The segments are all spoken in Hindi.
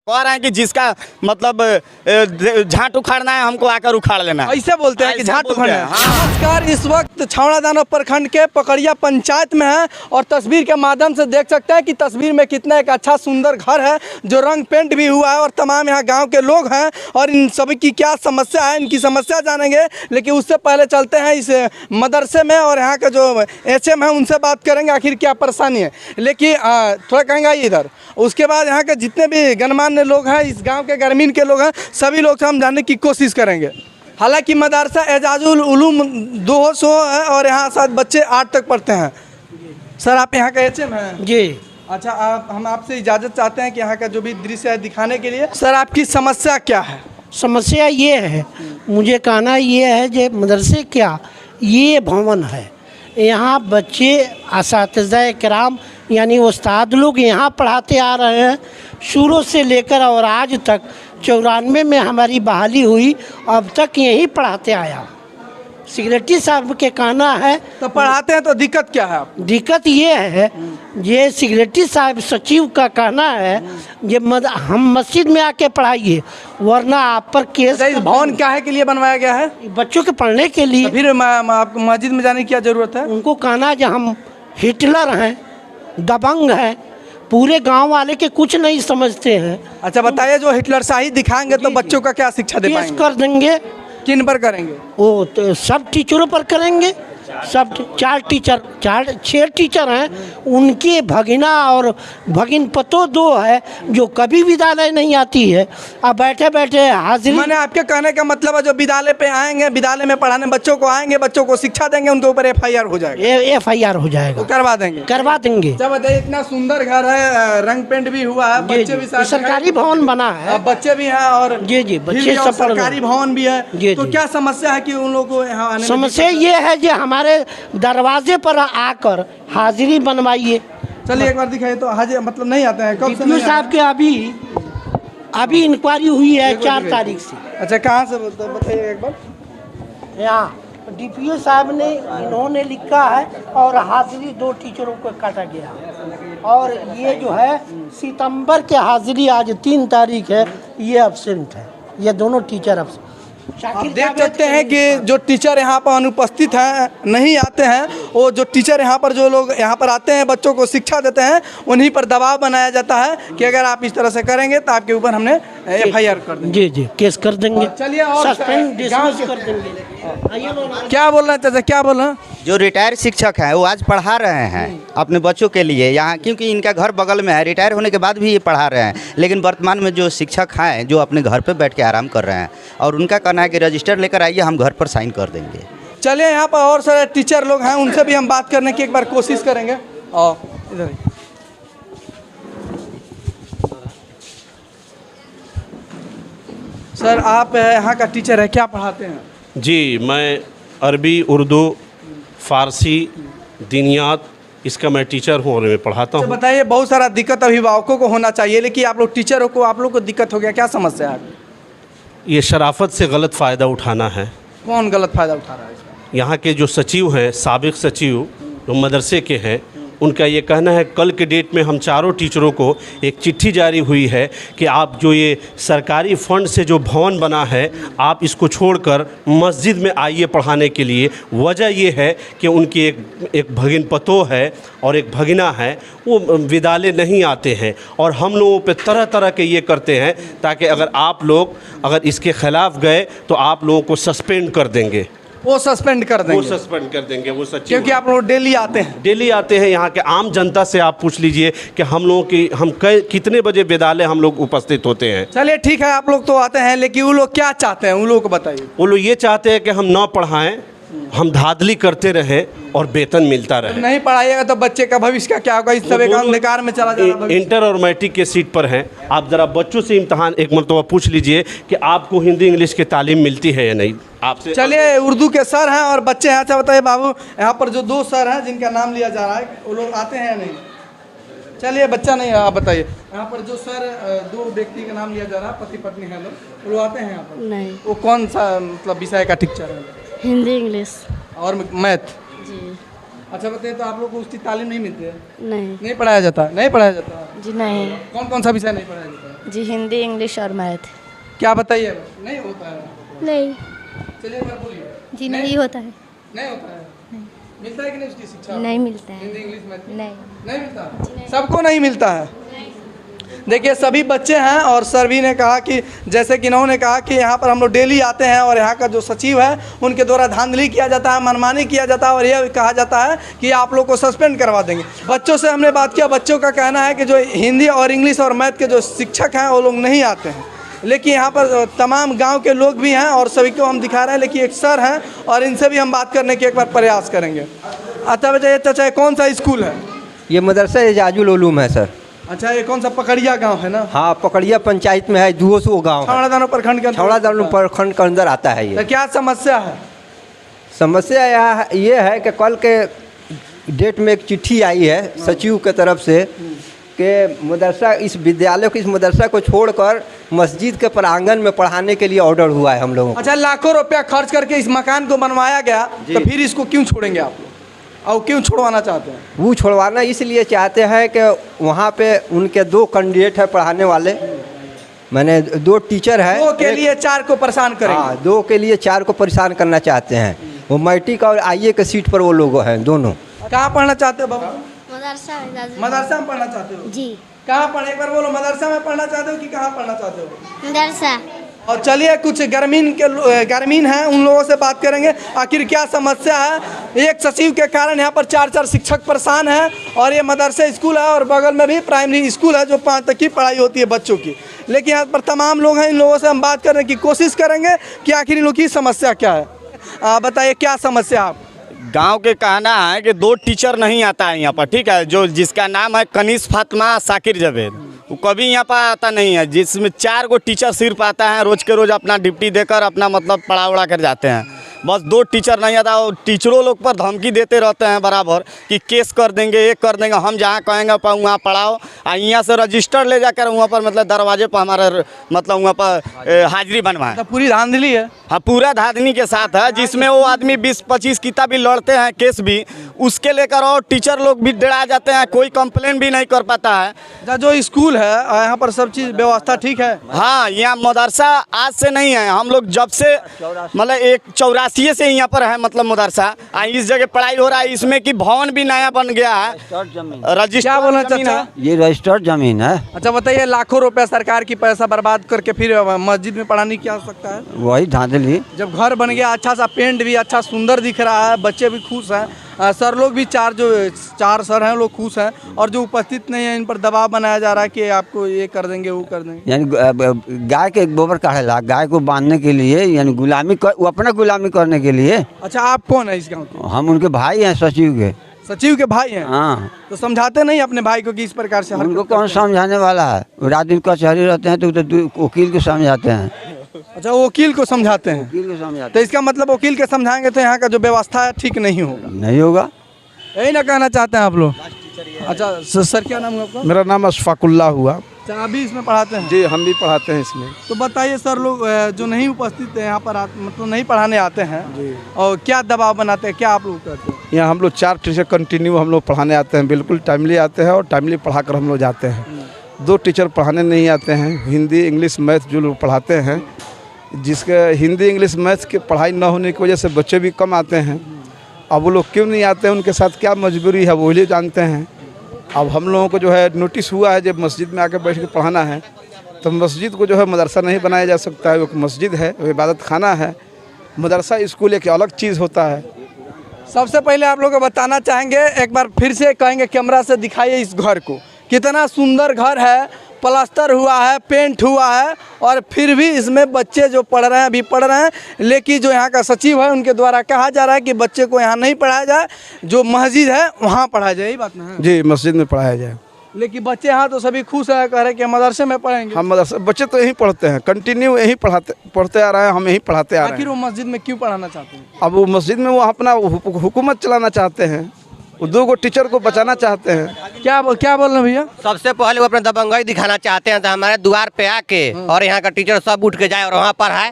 कह रहे हैं कि जिसका मतलब झाट उखाड़ना है हमको आकर उखाड़ लेना है। ऐसे बोलते हैं कि ऐसे झाट बोलते उखाड़ना हैं, है। हाँ। नमस्कार, इस वक्त छावड़ा दानो प्रखंड के पकड़िया पंचायत में है और तस्वीर के माध्यम से देख सकते हैं कि तस्वीर में कितना एक अच्छा सुंदर घर है जो रंग पेंट भी हुआ है और तमाम यहाँ गांव के लोग हैं और इन सभी की क्या समस्या है, इनकी समस्या जानेंगे। लेकिन उससे पहले चलते हैं इस मदरसे में और यहाँ के जो HM है उनसे बात करेंगे आखिर क्या परेशानी है। लेकिन थोड़ा कहेंगे इधर, उसके बाद यहाँ के जितने भी गणमान्य लोग हैं, इस गांव के ग्रामीण के लोग हैं, सभी लोग से हम जानने की कोशिश करेंगे। हालांकि मदरसा एजाजुल उलूम 200 है और यहाँ साथ बच्चे 8 तक पढ़ते हैं। सर आप यहाँ के HM हैं? जी। अच्छा, हम आपसे इजाज़त चाहते हैं कि यहाँ का जो भी दृश्य है दिखाने के लिए। सर आपकी समस्या क्या है? समस्या ये है, मुझे कहना ये है कि मदरसे क्या ये भवन है, यहाँ बच्चे असातिज़ा किराम यानी उस्ताद लोग यहाँ पढ़ाते आ रहे हैं शुरू से लेकर और आज तक। 94 में हमारी बहाली हुई, अब तक यहीं पढ़ाते आया। सेक्रेटरी साहब के कहना है तो पढ़ाते हैं तो दिक्कत क्या है आप? दिक्कत ये है, ये सेक्रेटरी साहब सचिव का कहना है ये हम मस्जिद में आके पढ़ाइए वरना आप पर केस। इस भवन काहे के लिए बनवाया गया है? बच्चों के पढ़ने के लिए। तो फिर आपको मस्जिद में जाने की क्या ज़रूरत है? उनको कहना है कि हम हिटलर हैं, दबंग हैं, पूरे गांव वाले के कुछ नहीं समझते हैं। अच्छा बताइए, जो हिटलर शाही दिखाएंगे तो बच्चों का क्या शिक्षा दे केस पाएंगे? कर देंगे। किन पर करेंगे? वो तो सब टीचरों पर करेंगे। सब 6 टीचर हैं, उनके भगिना और भगिन पतो 2 है जो कभी विद्यालय नहीं आती है। अब बैठे बैठे हाजिरी। मैंने आपके कहने का मतलब है जो विद्यालय पे आएंगे, विद्यालय में पढ़ाने बच्चों को आएंगे, बच्चों को शिक्षा देंगे, उनके ऊपर FIR हो जाएगा। FIR हो जाएगा। तो करवा देंगे? करवा देंगे। जब बताइए, इतना सुंदर घर है, रंग पेंट भी हुआ है, बच्चे भी साथ सरकारी भवन बना है, बच्चे भी हैं और जी बच्चे सब सरकारी भवन भी है। तो क्या समस्या है कि उन लोगों को यहाँ आने में? समस्या ये है कि हमारे दरवाजे पर आकर हाजिरी बनवाइए। चलिए एक बार दिखाइए तो। हाजिर मतलब नहीं आते हैं? कब से नहीं साहब के अभी इंक्वायरी हुई है 4 तारीख से। अच्छा, कहाँ से बताइए एक बार। यहाँ DPO साहब ने इन्होंने लिखा है और हाजिरी 2 टीचरों को काटा गया और ये जो है सितंबर के हाजिरी आज 3 तारीख है, ये एब्सेंट है, ये दोनों टीचर एब्सेंट। आप देख सकते हैं कि जो टीचर यहाँ पर अनुपस्थित हैं, नहीं आते हैं, वो जो टीचर यहाँ पर जो लोग यहाँ पर आते हैं बच्चों को शिक्षा देते हैं उन्हीं पर दबाव बनाया जाता है कि अगर आप इस तरह से करेंगे तो आपके ऊपर हमने FIR कर देंगे। जी केस कर देंगे। चलिए और सस्पेंड डिसमिस कर देंगे। क्या बोल रहे हैं चाचा, क्या बोल रहे हैं? जो रिटायर शिक्षक हैं वो आज पढ़ा रहे हैं अपने बच्चों के लिए यहाँ, क्योंकि इनका घर बगल में है। रिटायर होने के बाद भी ये पढ़ा रहे हैं, लेकिन वर्तमान में जो शिक्षक हैं जो अपने घर पे बैठ के आराम कर रहे हैं और उनका कहना है कि रजिस्टर लेकर आइए, हम घर पर साइन कर देंगे। चलिए यहाँ पर और सारे टीचर लोग हैं, उनसे भी हम बात करने की एक बार कोशिश करेंगे। और इधर सर, आप यहाँ का टीचर है, क्या पढ़ाते हैं? जी, मैं अरबी, उर्दू, फ़ारसी, दीनियात इसका मैं टीचर हूँ और मैं पढ़ाता हूँ। बताइए, बहुत सारा दिक्कत अभिभावकों को होना चाहिए, लेकिन आप लोग टीचरों को, आप लोग को दिक्कत हो गया, क्या समस्या है? ये शराफत से गलत फ़ायदा उठाना है। कौन गलत फ़ायदा उठा रहा है इसका? यहाँ के जो सचिव हैं, साबिक सचिव जो मदरसे के हैं, उनका ये कहना है कल के डेट में हम चारों टीचरों को एक चिट्ठी जारी हुई है कि आप जो ये सरकारी फ़ंड से जो भवन बना है आप इसको छोड़कर मस्जिद में आइए पढ़ाने के लिए। वजह ये है कि उनकी एक भगिन पतो है और एक भगिना है, वो विद्यालय नहीं आते हैं और हम लोगों पे तरह तरह के ये करते हैं ताकि अगर आप लोग अगर इसके ख़िलाफ़ गए तो आप लोगों को सस्पेंड कर देंगे। वो सस्पेंड कर देंगे? वो सस्पेंड कर देंगे, वो सचिव। क्योंकि आप लोग डेली आते हैं? डेली आते हैं। यहाँ के आम जनता से आप पूछ लीजिए कि हम लोगों की कितने बजे विद्यालय हम लोग उपस्थित होते हैं। चलिए ठीक है, आप लोग तो आते हैं, लेकिन वो लोग क्या चाहते हैं, उन लोगों को बताइए। वो लोग ये चाहते हैं कि हम ना पढ़ाएं, हम धांधली करते रहें और वेतन मिलता रहे। नहीं पढ़ाइएगा तो बच्चे का भविष्य का क्या होगा? इस सब एक अंधकार में चला जाएगा। इंटर और मैट्रिक के सीट पर हैं। आप ज़रा बच्चों से इम्तहान एक मरतबा पूछ लीजिए कि आपको हिंदी इंग्लिश की तालीम मिलती है या नहीं। आपसे चलिए, उर्दू के सर हैं और बच्चे हैं। अच्छा बताइए बाबू, यहाँ पर जो 2 सर हैं जिनका नाम लिया जा रहा है, वो लोग आते हैं या नहीं? चलिए, बच्चा नहीं है, आप बताइए। यहाँ पर जो सर 2 व्यक्ति का नाम लिया जा रहा है, पति पत्नी है लोग, वो आते हैं यहाँ पर? नहीं। वो कौन सा मतलब विषय का टीचर है? हिंदी इंग्लिश और मैथ? जी। अच्छा बताइए, तो आप लोग को उसकी तालीम नहीं मिलती है? नहीं पढ़ाया जाता? नहीं पढ़ाया जाता? जी नहीं कौन कौन सा विषय नहीं पढ़ाया जाता? जी, हिंदी, इंग्लिश और मैथ। क्या बताइए, नहीं होता है? नहीं चलिए एक बार बोलिए। जी, नहीं होता है। नहीं होता है? मिलता है कि नहीं उसकी शिक्षा? नहीं मिलता है। हिंदी इंग्लिश मैथ नहीं नहीं मिलता, सबको नहीं मिलता है। देखिए सभी बच्चे हैं और सर भी ने कहा कि जैसे कि इन्होंने कहा कि यहाँ पर हम लोग डेली आते हैं और यहाँ का जो सचिव है उनके द्वारा धांधली किया जाता है, मनमानी किया जाता है और ये कहा जाता है कि आप लोग को सस्पेंड करवा देंगे। बच्चों से हमने बात किया, बच्चों का कहना है कि जो हिंदी और इंग्लिश और मैथ के जो शिक्षक हैं वो लोग नहीं आते हैं, लेकिन यहाँ पर तमाम गांव के लोग भी हैं और सभी को हम दिखा रहे हैं, लेकिन एक सर हैं और इनसे भी हम बात करने की एक बार प्रयास करेंगे। अच्छा बताइए चाचा, कौन सा स्कूल है? ये मदरसा एजाजुल उलूम है सर। अच्छा, ये कौन सा पकड़िया गांव है ना? हाँ, पकड़िया पंचायत में है, 200 गाँव है। छावड़ा दानो प्रखंड के छावड़ा दानो प्रखंड के अंदर आता है तो ये। क्या समस्या है? समस्या ये है कि कल के डेट में एक चिट्ठी आई है सचिव के तरफ से कि मदरसा, इस विद्यालय को, इस मदरसा को छोड़कर मस्जिद के प्रांगण में पढ़ाने के लिए ऑर्डर हुआ है हम लोगों को। अच्छा, लाखों रुपया खर्च करके इस मकान को बनवाया गया, तो फिर इसको क्यों छोड़ेंगे आप लोग और क्यों छुड़वाना चाहते हैं? वो छुड़वाना इसलिए चाहते हैं कि वहाँ पे उनके 2 कैंडिडेट है पढ़ाने वाले, मैंने 2 टीचर है, 2 के लिए 4 को परेशान करेंगे। हाँ, 2 के लिए 4 को परेशान करना चाहते हैं। वो मैट्रिक और आईए के सीट पर वो लोग हैं दोनों। कहाँ पढ़ना चाहते हो बाबू? मदरसा में पढ़ना चाहते हो? जी, कहाँ पढ़े, एक बार बोलो, मदरसा में पढ़ना चाहते हो कि कहाँ पढ़ना चाहते हो? मदरसा। और चलिए कुछ ग्रामीण हैं, उन लोगों से बात करेंगे आखिर क्या समस्या है। एक सचिव के कारण यहाँ पर 4 शिक्षक परेशान हैं और ये मदरसे स्कूल है और बगल में भी प्राइमरी स्कूल है जो 5 तक की पढ़ाई होती है बच्चों की, लेकिन यहाँ पर तमाम लोग हैं, इन लोगों से हम बात करने की कोशिश करेंगे कि आखिर इन लोगों की समस्या क्या है। बताइए क्या समस्या आप? गांव के कहना है कि 2 टीचर नहीं आता है यहाँ पर, ठीक है, जो जिसका नाम है कनीस फातिमा साकिर जावेद, वो कभी यहाँ पर आता नहीं है, जिसमें 4 गो टीचर सिर्फ आता है, रोज के रोज अपना ड्यूटी देकर अपना मतलब पढ़ा उड़ा कर जाते हैं। बस 2 टीचर नहीं आता और टीचरों लोग पर धमकी देते रहते हैं बराबर कि केस कर देंगे, ये कर देंगे, हम जहाँ कहेंगे वहाँ पढ़ाओ, और यहाँ से रजिस्टर ले जाकर वहाँ पर मतलब दरवाजे पर हमारे मतलब वहाँ पर हाजिरी बनवाएं। तो पूरी धांधली है। हाँ, पूरा धांधली के साथ है, जिसमें वो आदमी 20-25 किताब भी लड़ते हैं केस भी, उसके लेकर और टीचर लोग भी डरा जाते हैं, कोई कंप्लेन भी नहीं कर पाता है। जो स्कूल है यहाँ पर सब चीज़ व्यवस्था ठीक है? हाँ, यहाँ मदरसा आज से नहीं है, हम लोग जब से मतलब 84 से यहाँ पर है मतलब मदरसा, इस जगह पढ़ाई हो रहा है, इसमें कि भवन भी नया बन गया है, रजिस्टर। क्या बोलना चाचा? ये रजिस्टर्ड जमीन है। अच्छा बताइए, लाखों रुपया सरकार की पैसा बर्बाद करके फिर मस्जिद में पढ़ाने की आवश्यकता है? वही धांधली। जब घर बन गया, अच्छा सा पेंट भी अच्छा सुंदर दिख रहा है, बच्चे भी खुश हैं, सर लोग भी 4 सर हैं लोग खुश हैं, और जो उपस्थित नहीं है इन पर दबाव बनाया जा रहा है कि आपको ये कर देंगे वो कर देंगे। यानी गाय के गोबर काढ़ेला, गाय को बांधने के लिए, यानी वो अपना गुलामी करने के लिए। अच्छा, आप कौन है इस गाँव के? हम उनके भाई हैं, सचिव के भाई हैं? हाँ। तो समझाते नहीं अपने भाई को कि इस प्रकार से? उनको कौन समझाने वाला है, रात दिन कचहरी रहते हैं तो वकील को समझाते हैं। अच्छा, वकील को समझाते हैं? वकील को समझाते तो इसका मतलब वकील के समझाएंगे तो यहाँ का जो व्यवस्था है ठीक नहीं होगा? नहीं होगा, यही ना कहना चाहते हैं आप लोग? अच्छा सर, क्या नाम है आपका? मेरा नाम अशफाकुल्ला हुआ। अभी इसमें पढ़ाते हैं? जी, हम भी पढ़ाते हैं इसमें। तो बताइए सर, लोग जो नहीं उपस्थित है यहाँ पर मतलब नहीं पढ़ाने आते हैं जी, और क्या दबाव बनाते हैं, क्या आप लोग करते हैं? यहाँ हम लोग 4 टीचर कंटिन्यू हम लोग पढ़ाने आते हैं, बिल्कुल टाइमली आते हैं और टाइमली पढ़ा कर हम लोग जाते हैं। 2 टीचर पढ़ाने नहीं आते हैं, हिंदी इंग्लिश मैथ जो लोग पढ़ाते हैं, जिसके हिंदी इंग्लिश मैथ की पढ़ाई न होने की वजह से बच्चे भी कम आते हैं। अब वो लोग क्यों नहीं आते हैं, उनके साथ क्या मजबूरी है वो ही जानते हैं। अब हम लोगों को जो है नोटिस हुआ है जब मस्जिद में आकर बैठ के पढ़ाना है, तो मस्जिद को जो है मदरसा नहीं बनाया जा सकता है, वो मस्जिद है, वो इबादत खाना है, मदरसा स्कूल एक अलग चीज़ होता है। सबसे पहले आप लोग को बताना चाहेंगे, एक बार फिर से कहेंगे कैमरा से दिखाइए इस घर को, कितना सुंदर घर है, प्लास्टर हुआ है, पेंट हुआ है, और फिर भी इसमें बच्चे जो पढ़ रहे हैं अभी पढ़ रहे हैं, लेकिन जो यहाँ का सचिव है उनके द्वारा कहा जा रहा है कि बच्चे को यहाँ नहीं पढ़ाया जाए, जो मस्जिद है वहाँ पढ़ाया जाए। यही बात ना है? जी, मस्जिद में पढ़ाया जाए। लेकिन बच्चे यहाँ तो सभी खुश है, कह रहे कि मदरसे में पढ़ेंगे। हम मदरसा, बच्चे तो यहीं पढ़ते हैं, कंटिन्यू यहीं पढ़ते आ रहे हैं, हम यहीं पढ़ाते आ रहे हैं। आखिर वो मस्जिद में क्यों पढ़ाना चाहते हैं? अब वो मस्जिद में वो अपना हुकूमत चलाना चाहते हैं, वो 2 टीचर को बचाना चाहते हैं। क्या बोल रहे हैं भैया? सबसे पहले वो अपना दबंगई दिखाना चाहते हैं, तो हमारे द्वार पे आके और यहाँ का टीचर सब उठ के जाए और वहाँ पढ़ाए,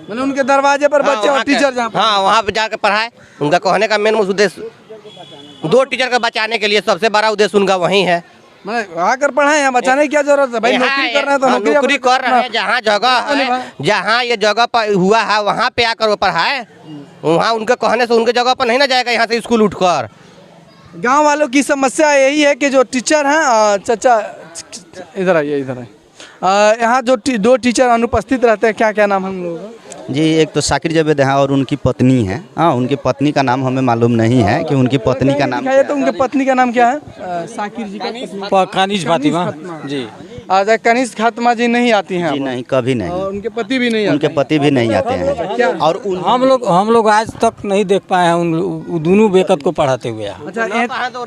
मैंने उनके दरवाजे पर बच्चे और टीचर जहाँ हाँ वहाँ पे जाके पढ़ाए। उनका कहने का मेन उद्देश्य 2 टीचर को बचाने के लिए सबसे बड़ा उद्देश्य उनका वही है। मतलब आकर पढ़ाए यहाँ, बचाने की क्या जरूरत है भाई? नौकरी कर रहे हैं तो नौकरी कर रहे हैं, जहाँ जगह है, जहाँ ये जगह पर हुआ है वहाँ पे आकर वो पढ़ाए। वहाँ उनके कहने से उनके जगह पर नहीं ना जाएगा यहाँ से स्कूल उठकर। गांव वालों की समस्या यही है कि जो टीचर हैं, चाचा इधर आइए, इधर आइए, यहाँ जो 2 टीचर अनुपस्थित रहते हैं, क्या क्या नाम है हम लोगों का? जी, एक तो साकिर जावेद हैं और उनकी पत्नी है। हाँ, उनकी पत्नी का नाम हमें मालूम नहीं है कि उनकी पत्नी का नाम तो उनकी पत्नी का नाम क्या है? साकिर जी का कनिज फातिमा जी। अच्छा, कनिज फातिमा जी नहीं आती हैं? जी नहीं, कभी नहीं। और उनके पति भी नहीं आते? उनके पति भी नहीं आते हैं। और हम लोग आज तक नहीं देख पाए हैं उन दोनों बेकत को पढ़ाते हुए। अच्छा,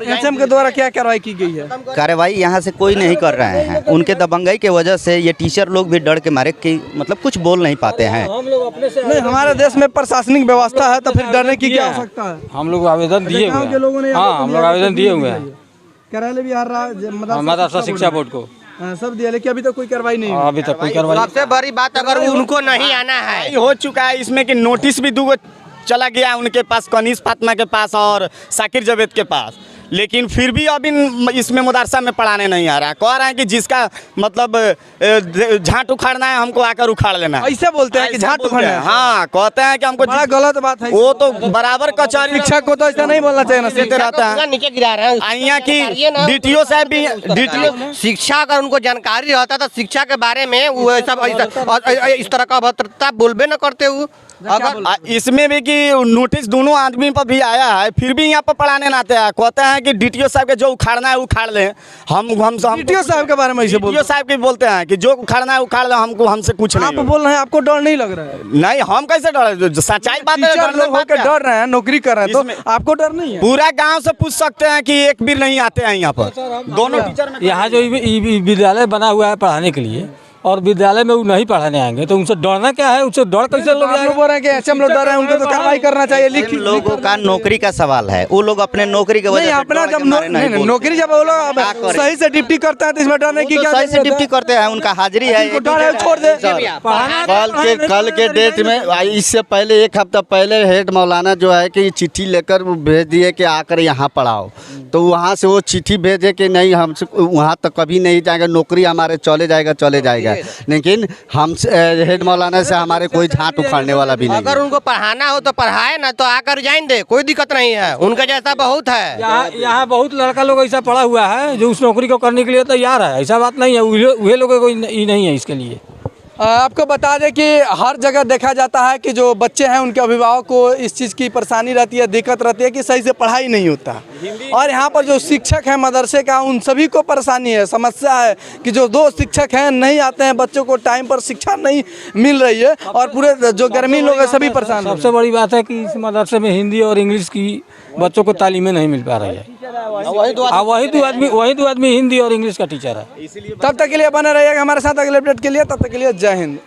एचएम के द्वारा क्या कार्रवाई की गई है? कार्रवाई यहाँ से कोई नहीं कर रहे हैं। उनके दबंगई की वजह से ये टीचर लोग भी डर के मारे कि मतलब कुछ बोल नहीं पाते हैं। नहीं, हमारे देश में प्रशासनिक व्यवस्था है तो फिर डरने की क्या आवश्यकता है? हम लोग आवेदन दिए हुए हैं। लोगों ने हाँ, हम लोग आवेदन दिए हुए हैं कार्यालय भी आ रहा है, मदरसा शिक्षा बोर्ड को सब दिया, लेकिन अभी तक कोई कार्रवाई नहीं हुई। अभी तक कोई कार्रवाई। सबसे बड़ी बात अगर उनको नहीं आना है, हो चुका है इसमें कि नोटिस भी 2 चला गया उनके पास, कनीज फातिमा के पास और साकिर जावेद के पास, लेकिन फिर भी अभी इसमें मदरसा में पढ़ाने नहीं आ रहा। कह रहे हैं कि जिसका मतलब झाट उखाड़ना है हमको आकर उखाड़ लेना है। ऐसे बोलते हैं कि झाट उखाड़ना है? हाँ, कहते हैं कि हमको बड़ा गलत बात है। वो तो बराबर कचहरी शिक्षक को तो ऐसा नहीं बोलना चाहिए ना। देते रहता है, नीचे गिरा रहे हैं। यहाँ की DTO साहब भी, DTO शिक्षा अगर उनको जानकारी रहता तो शिक्षा के बारे में वो सब इस तरह का अभद्रता बोलबे न करते। वो अगर इसमें भी कि नोटिस दोनों आदमी पर भी आया है, फिर भी यहाँ पर पढ़ाने ना आते हैं। कहते हैं कि DTO साहब के जो उखाड़ना है उखाड़ ले। हम DTO साहब के बारे में ऐसे बोलते हैं? DTO साहब के बोलते हैं कि जो उखाड़ना है उखाड़ ले, हमको हमसे कुछ नहीं। आप बोल रहे हैं, आपको डर नहीं लग रहा है? नहीं, हम कैसे डर, सच्चाई बात है। टीचर लोग होकर डर रहे हैं, नौकरी कर रहे हैं, तो आपको डर नहीं है? पूरा गांव से पूछ सकते हैं कि एक भी नहीं आते हैं यहाँ पर दोनों टीचर में। यहाँ जो विद्यालय बना हुआ है पढ़ाने के लिए, और विद्यालय में वो नहीं पढ़ाने आएंगे तो उनसे डरना क्या है? उससे डर कैसे लोग बोल रहे हैं कि एचएम लोग डर रहे हैं, उनको तो कार्रवाई करना चाहिए। लिखित लोगों का नौकरी का सवाल है, वो लोग अपने नौकरी के वजह से अपना जब नौकरी जब वो लोग सही से ड्यूटी करते हैं तो इसमें डरने की क्या? सही से ड्यूटी करते हैं, उनका हाजिरी है। छोड़ दे। कल के डेट में, इससे पहले 1 हफ्ता पहले हेड मौलाना जो है कि चिट्ठी लेकर भेज दिए कि आकर यहाँ पढ़ाओ, तो वहाँ से वो चिट्ठी भेजे कि नहीं, हमसे वहाँ तक कभी नहीं जाएगा, नौकरी हमारे चले जाएगा। लेकिन हम हेड मौलाना से हमारे कोई झाट उखाड़ने वाला भी नहीं। अगर उनको पढ़ाना हो तो पढ़ाए ना, तो आकर जाइन दे, कोई दिक्कत नहीं है। उनका जैसा बहुत है। यहाँ बहुत लड़का लोग ऐसा पढ़ा हुआ है जो उस नौकरी को करने के लिए तैयार है। ऐसा बात नहीं है, वही लोगों को नहीं है इसके लिए। आपको बता दें कि हर जगह देखा जाता है कि जो बच्चे हैं उनके अभिभावक को इस चीज़ की परेशानी रहती है, दिक्कत रहती है कि सही से पढ़ाई नहीं होता। और यहाँ पर जो शिक्षक हैं मदरसे का, उन सभी को परेशानी है, समस्या है कि जो 2 शिक्षक हैं नहीं आते हैं, बच्चों को टाइम पर शिक्षा नहीं मिल रही है और पूरे जो गर्मी लोग हैं सभी परेशान। सबसे बड़ी बात है कि इस मदरसे में हिंदी और इंग्लिश की बच्चों को तालीमें नहीं मिल पा रही है। वही 2 आदमी हिंदी और इंग्लिश का टीचर है। तब तक के लिए बने रहिएगा हमारे साथ अगले अपडेट के लिए। तब तक के लिए जय हिंद।